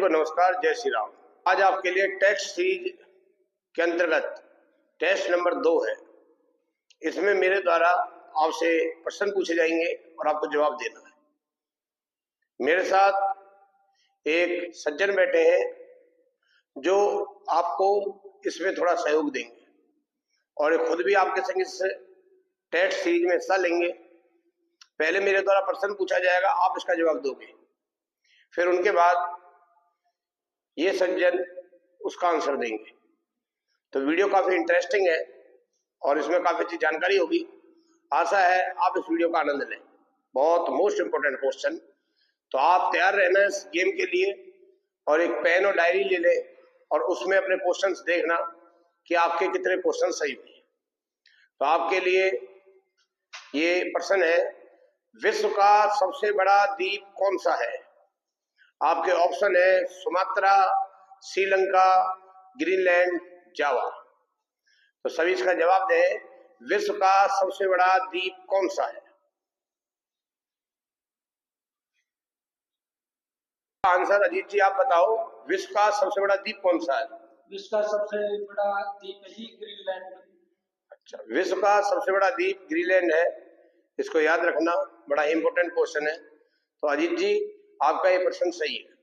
को नमस्कार, जय श्री राम। आज आपके लिए टेस्ट सीरीज के अंतर्गत टेस्ट नंबर 2 है। इसमें मेरे द्वारा आपसे प्रश्न पूछे जाएंगे और आपको जवाब देना है। मेरे साथ एक सज्जन बैठे हैं जो आपको इसमें थोड़ा सहयोग देंगे और खुद भी आपके संग इस टेस्ट सीरीज में हिस्सा लेंगे। पहले मेरे द्वारा प्रश्न पूछा जाएगा, आप इसका जवाब दोगे, फिर उनके बाद ये सज्जन उसका आंसर देंगे। तो वीडियो काफी इंटरेस्टिंग है और इसमें काफी अच्छी जानकारी होगी। आशा है आप इस वीडियो का आनंद लें। बहुत मोस्ट इंपोर्टेंट क्वेश्चन, तो आप तैयार रहना इस गेम के लिए और एक पेन और डायरी ले लें और उसमें अपने क्वेश्चंस देखना कि आपके कितने क्वेश्चन सही हुए। तो आपके लिए ये प्रश्न है, विश्व का सबसे बड़ा द्वीप कौन सा है? आपके ऑप्शन है सुमात्रा, श्रीलंका, ग्रीनलैंड, जावा। तो सभी इसका जवाब दें, विश्व का सबसे बड़ा द्वीप कौन सा है? आंसर अजीत जी आप बताओ, विश्व का सबसे बड़ा द्वीप कौन सा है? विश्व का सबसे बड़ा द्वीप है जी ग्रीनलैंड। अच्छा, विश्व का सबसे बड़ा द्वीप ग्रीनलैंड है। इसको याद रखना, बड़ा इंपॉर्टेंट क्वेश्चन है। तो अजीत जी आपका ये प्रश्न सही है।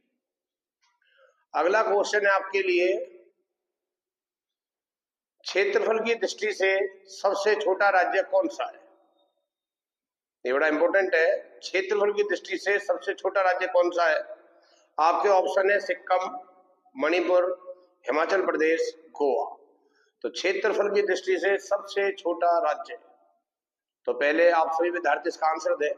अगला क्वेश्चन है आपके लिए, क्षेत्रफल की दृष्टि से सबसे छोटा राज्य कौन सा है? ये बड़ा इंपॉर्टेंट है। क्षेत्रफल की दृष्टि से सबसे छोटा राज्य कौन सा है? आपके ऑप्शन है सिक्किम, मणिपुर, हिमाचल प्रदेश, गोवा। तो क्षेत्रफल की दृष्टि से सबसे छोटा राज्य, तो पहले आप सभी विद्यार्थी इसका आंसर दें।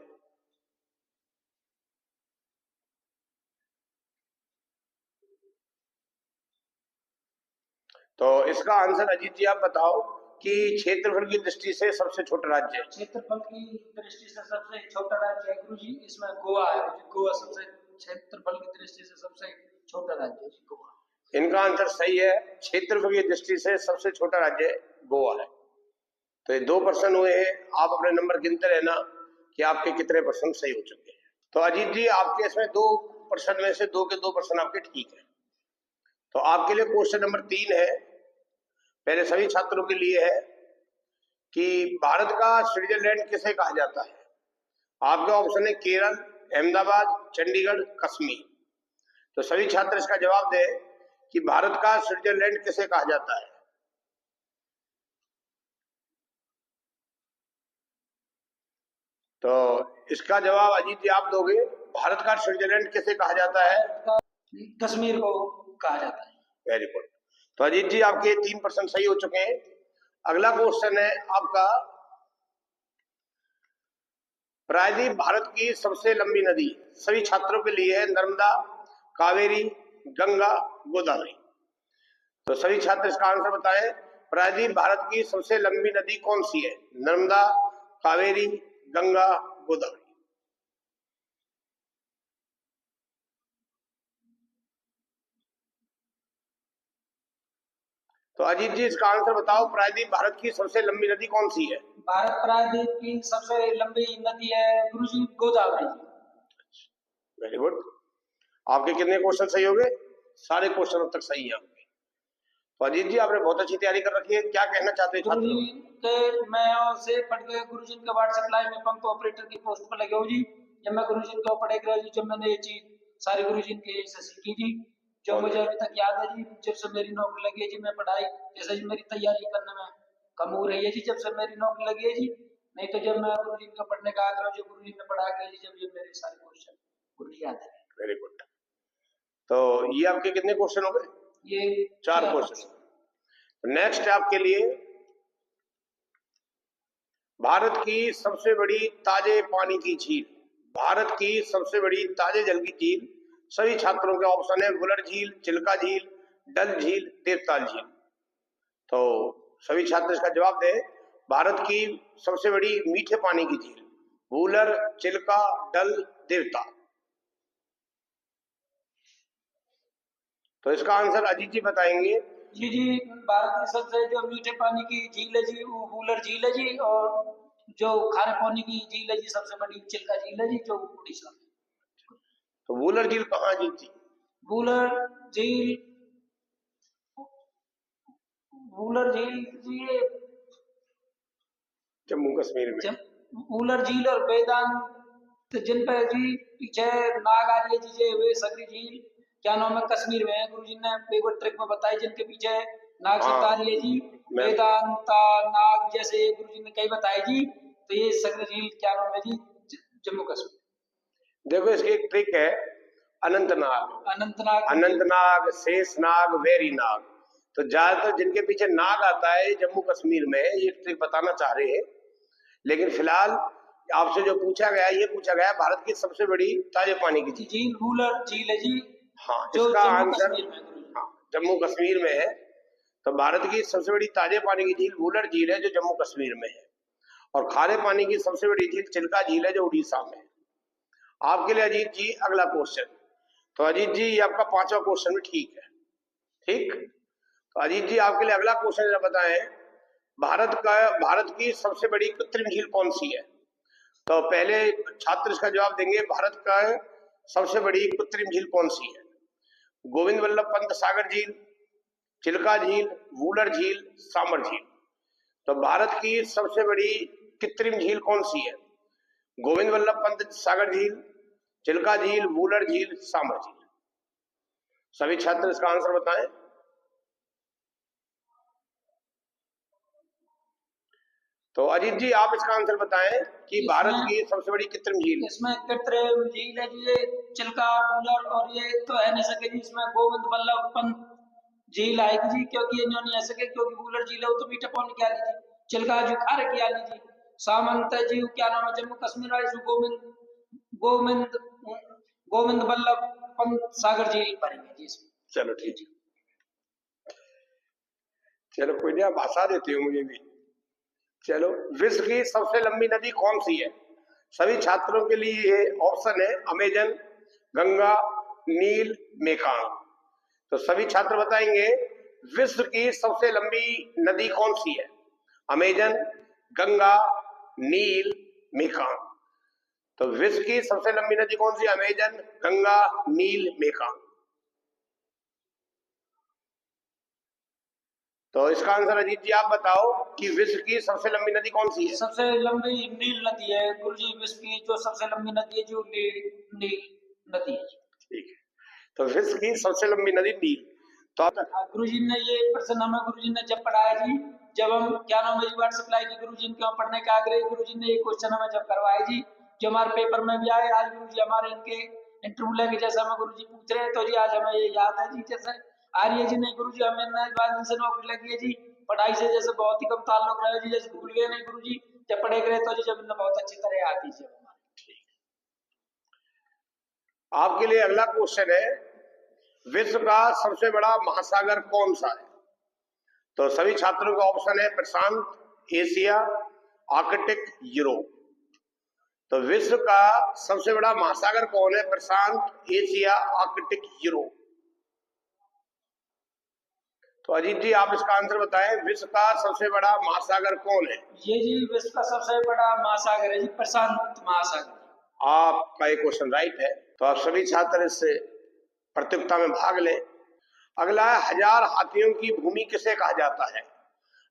तो इसका आंसर अजीत जी आप बताओ कि क्षेत्रफल की दृष्टि से सबसे छोटा राज्य है। क्षेत्रफल की दृष्टि से सबसे छोटा राज्य है गुरु जी, इसमें गोवा है। गोवा सबसे क्षेत्रफल की दृष्टि से सबसे छोटा राज्य है गोवा। इनका आंसर सही है, क्षेत्रफल की दृष्टि से सबसे छोटा राज्य गोवा है। तो ये 2 प्रश्न हुए हैं। आप अपने नंबर गिनते रहना कि आपके कितने प्रश्न सही हो चुके हैं। तो अजीत जी आपके इसमें 2 प्रश्न में से 2 के 2 प्रश्न आपके ठीक है। तो आपके लिए क्वेश्चन नंबर 3 है, पहले सभी छात्रों के लिए है कि भारत का स्विट्जरलैंड किसे कहा जाता है? आपका ऑप्शन है केरल, अहमदाबाद, चंडीगढ़, कश्मीर। तो सभी छात्र इसका जवाब दें कि भारत का स्विट्जरलैंड किसे कहा जाता है? तो इसका जवाब अजीत जी आप दोगे, भारत का स्विट्जरलैंड किसे कहा जाता है? कश्मीर को कहा जाता है। Very good. तो अजीत जी आपके 3 प्रश्न सही हो चुके हैं। अगला क्वेश्चन है आपका, प्रायद्वीप भारत की सबसे लंबी नदी, सभी छात्रों के लिए है नर्मदा, कावेरी, गंगा, गोदावरी। तो सभी छात्र इसका आंसर बताएं, प्रायद्वीप भारत की सबसे लंबी नदी कौन सी है? नर्मदा, कावेरी, गंगा, गोदावरी। तो अजीत जी इसका आंसर बताओ, प्रायद्वीप भारत की सबसे लंबी नदी कौन सी है? भारत प्रायद्वीप की सबसे लंबी नदी है गुरुजी गोदावरी। Very good. आपके कितने क्वेश्चन सही हो गए? सारे क्वेश्चन अब तक सही है आपके। तो अजीत जी आपने बहुत अच्छी तैयारी कर रखी है, क्या कहना चाहते हैं छात्रों? मैं से पढ़ के गुरुजी का व्हाट्सएप लाइव में पंप ऑपरेटर की पोस्ट पर लगे हो जी। जब मैं गुरुजी को पढ़े गया जी, जब मैंने ये चीज सारी गुरुजी के से सीखी जी, जो मुझे अभी तक याद है जी। जब से मेरी नौकरी लगी है जी, मैं पढ़ाई जैसे जी मेरी तैयारी करने में कम हो रही है जी, जब से मेरी नौकरी लगी है जी। नहीं तो जब मैं गुरुजी को पढ़ने का आग्रह जो गुरुजी ने पढ़ा के जी, जब ये मेरे सारे क्वेश्चन गुरुजी याद है। Very good. तो ये आपके कितने क्वेश्चन हो गए? ये 4 क्वेश्चन। नेक्स्ट आपके लिए, भारत की सबसे बड़ी ताजे पानी की झील, भारत की सबसे बड़ी ताजे जल की झील, सभी छात्रों के ऑप्शन है वुलर झील, चिल्का झील, डल झील, देवताल झील। तो सभी छात्र इसका जवाब दें, भारत की सबसे बड़ी मीठे पानी की झील वुलर, चिल्का, डल, देवताल। तो इसका आंसर अजीत जी बताएंगे। जी जी, भारत की सबसे जो मीठे पानी की झील है जी वो वुलर झील है जी, और जो खारे पानी की झील है जी सबसे बड़ी चिल्का झील है जी, जो उड़ीसा में। तो वुलर झील कहाँ जी थी? वूलर झील, वूलर झील जी, ये जम्मू कश्मीर में। वूलर झील और वेदांत जिन पे जी पीछे नाग आ रही है जी, वे सकरी झील क्या नाम है, कश्मीर में है। गुरुजी ने एक बार ट्रिक में बताई जिनके पीछे नाग सीता आ रही है जी, वेदांता नाग जैसे गुरुजी ने कई बताए जी। तो ये सकरी झील क्या नाम है जी, जम्मू कश्मीर। देखो इसकी एक ट्रिक है, अनंतनाग, अनंतनाग, अनंतनाग, शेषनाग, वेरीनाग। तो ज्यादातर जिनके पीछे नाग आता है जम्मू कश्मीर में, ये ट्रिक बताना चाह रहे हैं। लेकिन फिलहाल आपसे जो पूछा गया, ये पूछा गया भारत की सबसे बड़ी ताजे पानी की झील वूलर झील है जी। हाँ, जो इसका जम्मू आंसर कश्मीर में है। हाँ, जम्मू कश्मीर में है। तो भारत की सबसे बड़ी ताजे पानी की झील वूलर झील है जो जम्मू कश्मीर में है, और खारे पानी की सबसे बड़ी झील चिल्का झील है जो उड़ीसा में है। आपके लिए अजीत जी अगला क्वेश्चन। तो अजीत जी ये आपका 5वां क्वेश्चन भी ठीक है। ठीक, तो अजीत जी आपके लिए अगला क्वेश्चन जरा बताएं, भारत की सबसे बड़ी कृत्रिम झील कौन सी है? तो पहले छात्र इसका जवाब देंगे, भारत का सबसे बड़ी कृत्रिम झील कौन सी है? गोविंद वल्लभ पंत सागर झील, चिल्का झील, वूलर झील, सामर झील। तो भारत की सबसे बड़ी कृत्रिम झील कौन सी है? गोविंद वल्लभ पंत सागर झील, चिल्का झील, वूलर झील, सामर झील। सभी छात्र इसका आंसर बताएं। तो अजीत जी आप इसका आंसर बताएं कि भारत की सबसे बड़ी कृत्रिम झील। इसमें कृत्रिम झील है जी, ये चिल्का, वूलर, और ये तो है नहीं सके जी, इसमें गोविंद वल्लभ पंत झील आएगी जी, क्योंकि ये नहीं आ सके, क्योंकि वूलर झील है वो तो मीठा पानी की आ लीजिए, चिल्का जो खारे की आ लीजिए, सामंत जी क्या नाम है जम्मू कश्मीर वाले, गोविंद गोविंद गोविंद वल्लभ पंत सागर झील भरेंगे जी इसमें। चलो ठीक है, चलो कोई नहीं, आप हंसा देते हो मुझे भी। चलो, विश्व की सबसे लंबी नदी कौन सी है? सभी छात्रों के लिए ये ऑप्शन है, अमेजन, गंगा, नील, मेकांग। तो सभी छात्र बताएंगे विश्व की सबसे लंबी नदी कौन सी है? अमेजन, गंगा, नील, मेकांग। तो विश्व की सबसे लंबी नदी कौन सी? अमेजन, गंगा, नील, मेकांग। तो इसका आंसर अजीत जी आप बताओ कि विश्व की सबसे लंबी नदी कौन सी है? सबसे लंबी नील नदी है गुरुजी, विश्व की जो सबसे लंबी नदी है जो नील नदी है। ठीक है, तो विश्व की सबसे लंबी नदी नील। तो गुरुजी ने ये प्रश्न हमें गुरुजी ने जब पढ़ाया जी, जब हम क्या नाम है वाटर सप्लाई की गुरुजी क्यों पढ़ने के आग्रह, गुरुजी ने ये क्वेश्चन हमें जब करवाए जी, जो हमारे पेपर में भी आए, आज गुरुजी हमारे इनके इंटरव्यू लेके जैसे हमें गुरुजी पूछ रहे हैं, तो जी आज हमें ये याद है जी, जैसे आ रही है जी, नहीं गुरुजी हमें बाद से नौकरी लगी है जी, पढ़ाई से जैसे बहुत ही कम ताल्लुक रहे जी, जैसे भूल गए नहीं गुरुजी, जब पढ़े गए तो जी जब इन्हें बहुत अच्छी तरह आती है। आपके लिए अगला क्वेश्चन है, विश्व का सबसे बड़ा महासागर कौन सा है? तो सभी छात्रों का ऑप्शन है, प्रशांत, एशिया, आर्कटिक, यूरोप। तो विश्व का सबसे बड़ा महासागर कौन है? प्रशांत, एशिया, आर्कटिक, यूरोप। तो अजीत जी आप इसका आंसर बताएं, विश्व का सबसे बड़ा महासागर कौन है? ये जी विश्व का सबसे बड़ा महासागर है जी, प्रशांत महासागर। आपका एक क्वेश्चन राइट है। तो आप सभी छात्र इससे प्रतियोगिता में भाग लें। अगला है, 1000 हाथियों की भूमि किसे कहा जाता है?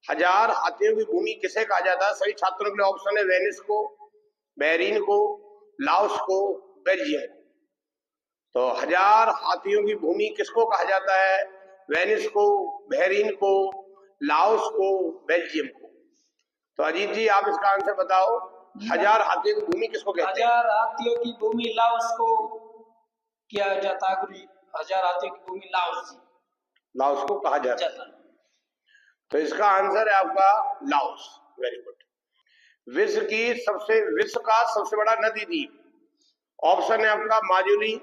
1000 हाथियों की भूमि किसे कहा जाता है? सभी छात्रों के लिए ऑप्शन है, वेनिस को, बहरीन को, लाओस को, बेल्जियम को। तो 1000 हाथियों की भूमि किसको कहा जाता है? वेनिस को, बहरीन को, लाओस को, बेल्जियम को। तो अजीत जी आप इसका आंसर बताओ, 1000 हाथियों की भूमि किसको कहते हैं? 1000 हाथियों की भूमि लाओस को किया जाता है गुरु, 1000 हाथियों की भूमि लाओस को कहा जाता है। तो इसका आंसर है आपका लाओस। Very good. विश्व का सबसे बड़ा नदी द्वीप, ऑप्शन है आपका माजुली,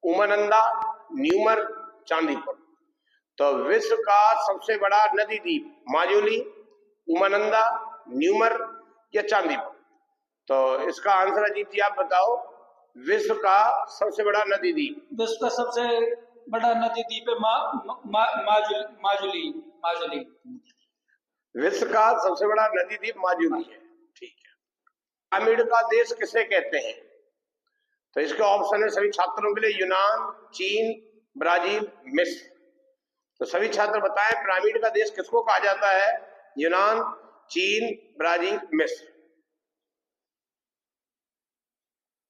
उमानंदा, न्यूमर, चांदीपुर। तो विश्व का सबसे बड़ा नदी द्वीप माजुली, उमानंदा, न्यूमर या चांदीपुर। तो इसका आंसर अजीत जी आप बताओ, विश्व का सबसे बड़ा नदी द्वीप। विश्व का सबसे बड़ा नदी द्वीप है माजुली। विश्व का सबसे बड़ा नदी द्वीप माजुली है। ठीक है। पिरामिड का देश किसे कहते हैं? तो इसके ऑप्शन है सभी छात्रों के लिए, यूनान, चीन, ब्राजील, मिस्र। तो सभी छात्र बताएं पिरामिड का देश किसको कहा जाता है? यूनान, चीन, ब्राजील, मिस्र।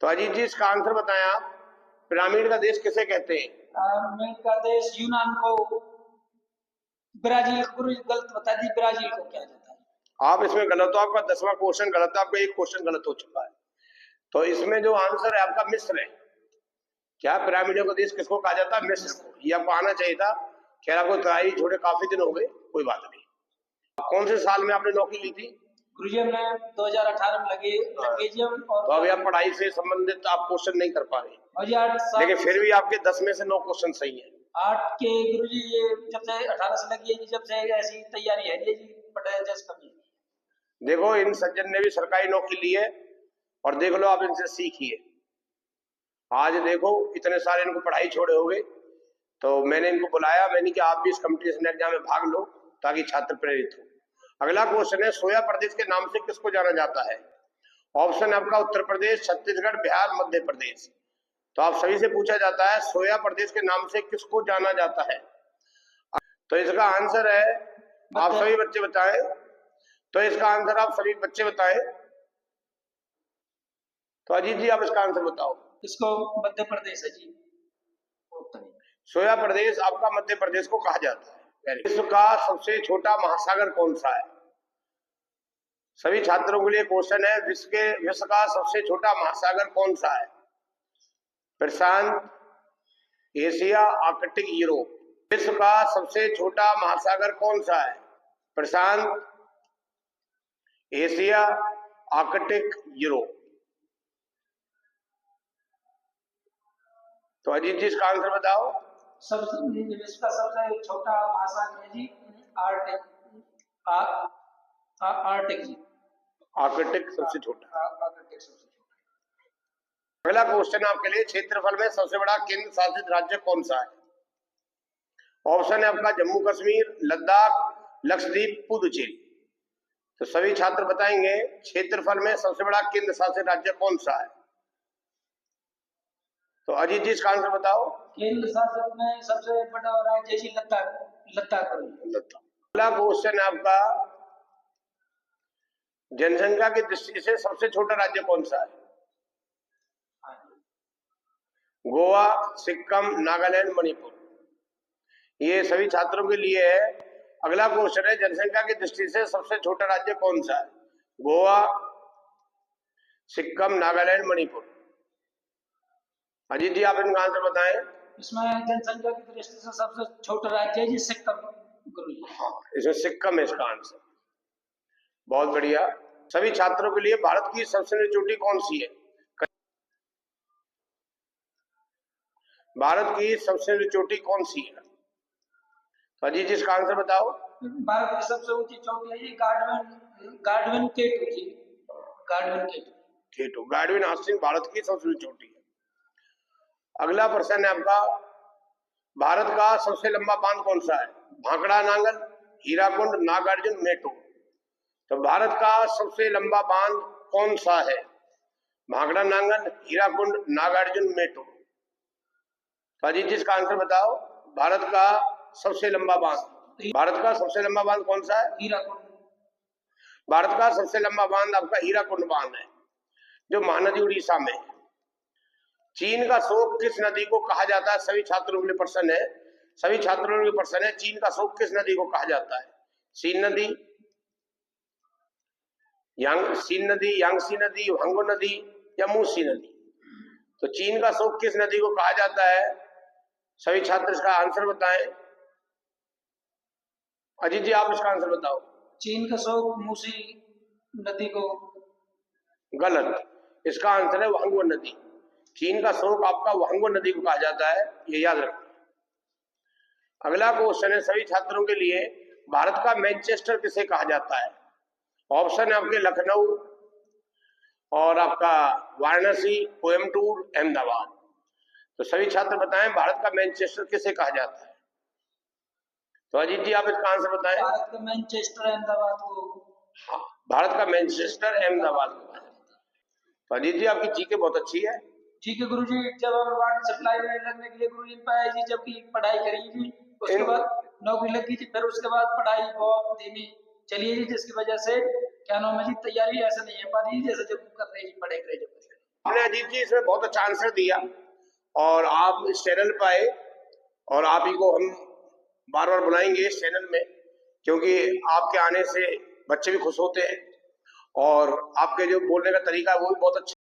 तो अजीत जी इसका आंसर बताएं आप, पिरामिड का देश किसे कहते हैं? पिरामिड का देश यूनान को, ब्राजील को गलत बता दी, ब्राजील को क्या जाता है। आप इसमें गलत हो, आपका 10वां क्वेश्चन गलत है, आपका एक क्वेश्चन गलत हो चुका है। तो इसमें जो आंसर है आपका मिस्र है। क्या पिरामिडों का देश किसको कहा जाता है? मिस्र को। ये आपको आना चाहिए था। खैर आपको तैयारी छोड़े काफी दिन हो गए, कोई बात नहीं। कौन से साल में आपने नौकरी ली थी? गुरुजी हमने 2018 में लगे जी हम। और तो अभी आप पढ़ाई से संबंधित आप क्वेश्चन नहीं कर पा रहे, और ये 8 साल, लेकिन फिर भी आपके 10 में से 9 क्वेश्चन सही है। 8 के गुरुजी ये जब से 18 से लगी है जी, जब से ऐसी तैयारी है जी, पढ़ाई जैसे कभी। देखो इन सज्जन ने भी सरकारी नौकरी ली है और देख लो आप इनसे सीखिए। आज देखो इतने सारे इनको पढ़ाई छोड़े हो गए, तो मैंने इनको बुलाया, मैंने कि आप भी इस कंपटीशन एग्जाम में भाग लो ताकि छात्र प्रेरित हो। अगला क्वेश्चन है, सोया प्रदेश के नाम से किसको जाना जाता है? ऑप्शन आपका उत्तर प्रदेश, छत्तीसगढ़, बिहार, मध्य प्रदेश। तो आप सभी से पूछा जाता है सोया प्रदेश के नाम से किसको जाना जाता है? तो इसका आंसर है, आप सभी बच्चे बताएं। तो इसका आंसर आप सभी बच्चे बताएं। तो अजीत जी आप इसका आंसर बताओ। इसको मध्य प्रदेश है जी। सोया प्रदेश आपका मध्य प्रदेश को कहा जाता है। विश्व का सबसे छोटा महासागर कौन सा है? सभी छात्रों के लिए क्वेश्चन है, विश्व का सबसे छोटा महासागर कौन सा है? प्रशांत, एशिया, आर्कटिक, यूरोप। विश्व का सबसे छोटा महासागर कौन सा है? प्रशांत, एशिया, आर्कटिक, यूरोप। तो अजीत जी इसका आंसर बताओ। विश्व का सबसे छोटा महासागर है जी आर्कटिक जी। आर्कटिक सबसे छोटा। आर्कटिक सबसे छोटा। अगला क्वेश्चन आपके लिए, क्षेत्रफल में सबसे बड़ा केंद्र शासित राज्य कौन सा है? ऑप्शन है आपका जम्मू कश्मीर, लद्दाख, लक्षद्वीप, पुदुचेरी। तो सभी छात्र बताएंगे क्षेत्रफल में सबसे बड़ा केंद्र शासित राज्य कौन सा है? तो अजीत जी इसका आंसर बताओ। केंद्र शासित में सबसे बड़ा राज्य जी लद्दाख। अगला क्वेश्चन है आपका, जनसंख्या की दृष्टि से सबसे छोटा राज्य कौन सा है? गोवा, सिक्किम, नागालैंड, मणिपुर। ये सभी छात्रों के लिए है। अगला क्वेश्चन है, जनसंख्या की दृष्टि से सबसे छोटा राज्य कौन सा है? गोवा, सिक्किम, नागालैंड, मणिपुर। अजीत जी आप इनका आंसर बताएं। इसमें जनसंख्या की दृष्टि से सबसे छोटा राज्य है जी सिक्किम। हाँ, इसमें सिक्किम है इसका आंसर। बहुत बढ़िया। सभी छात्रों के लिए भारत की सबसे ऊंची चोटी कौन सी है? भारत की सबसे ऊंची चोटी कौन सी है? अजीत जी इसका आंसर बताओ। भारत की सबसे ऊंची चोटी है जी गार्डविन केटू जी। गार्डविन हास्टिंग भारत की सबसे ऊंची चोटी है। अगला प्रश्न है आपका, भारत का सबसे लंबा बांध कौन सा है? भांकड़ा नांगल, हीराकुंड, नागार्जुन, मेटू। तो भारत का सबसे लंबा बांध कौन सा है? भांकड़ा नांगल, हीराकुंड, नागार्जुन, मेटू। तो अजीत जी इसका आंसर बताओ। भारत का सबसे लंबा बांध कौन सा है? हीराकुंड। भारत का सबसे लंबा बांध आपका हीराकुंड बांध है, जो महानदी उड़ीसा में है। चीन का शोक किस नदी को कहा जाता है? सभी छात्रों के लिए प्रश्न है। चीन का शोक किस नदी को कहा जाता है? सीन नदी, यांगसी नदी, हांगो नदी या मूसी नदी। तो चीन का शोक किस नदी को कहा जाता है? सभी छात्र इसका आंसर बताएं। अजीत जी आप इसका आंसर बताओ। चीन का शोक मूसी नदी को। गलत, इसका आंसर है वांगो नदी। चीन का शोक आपका वांगो नदी को कहा जाता है, ये याद रखना। अगला क्वेश्चन है सभी छात्रों के लिए, भारत का मैनचेस्टर किसे कहा जाता है? ऑप्शन है आपके लखनऊ और आपका वाराणसी, कोयम्बटूर, अहमदाबाद। तो सभी छात्र बताएं भारत का मैनचेस्टर किसे कहा जाता है? तो अजीत जी आप इसका आंसर बताएं। भारत का मैनचेस्टर अहमदाबाद को। हाँ, भारत का मैनचेस्टर अहमदाबाद को कहा जाता है। तो अजीत जी आपकी जीके बहुत अच्छी है। ठीक है गुरुजी, जब हम वाटर सप्लाई में लगने के लिए गुरुजी पे आए जी, जबकि पढ़ाई करी जी, उसके बाद नौकरी लगी जी, फिर उसके बाद पढ़ाई बहुत धीमी चलिए जी, जिसकी वजह से क्या नाम है जी, तैयारी ऐसा नहीं है पा रही जैसे जब कर रहे जी, पढ़े करे जब। आपने अजीत जी इसमें बहुत अच्छा आंसर दिया और आप इस चैनल पर आए और आप ही को हम बार बार बुलाएंगे इस चैनल में, क्योंकि आपके आने से बच्चे भी खुश होते हैं और आपके जो बोलने का तरीका है वो भी बहुत अच्छा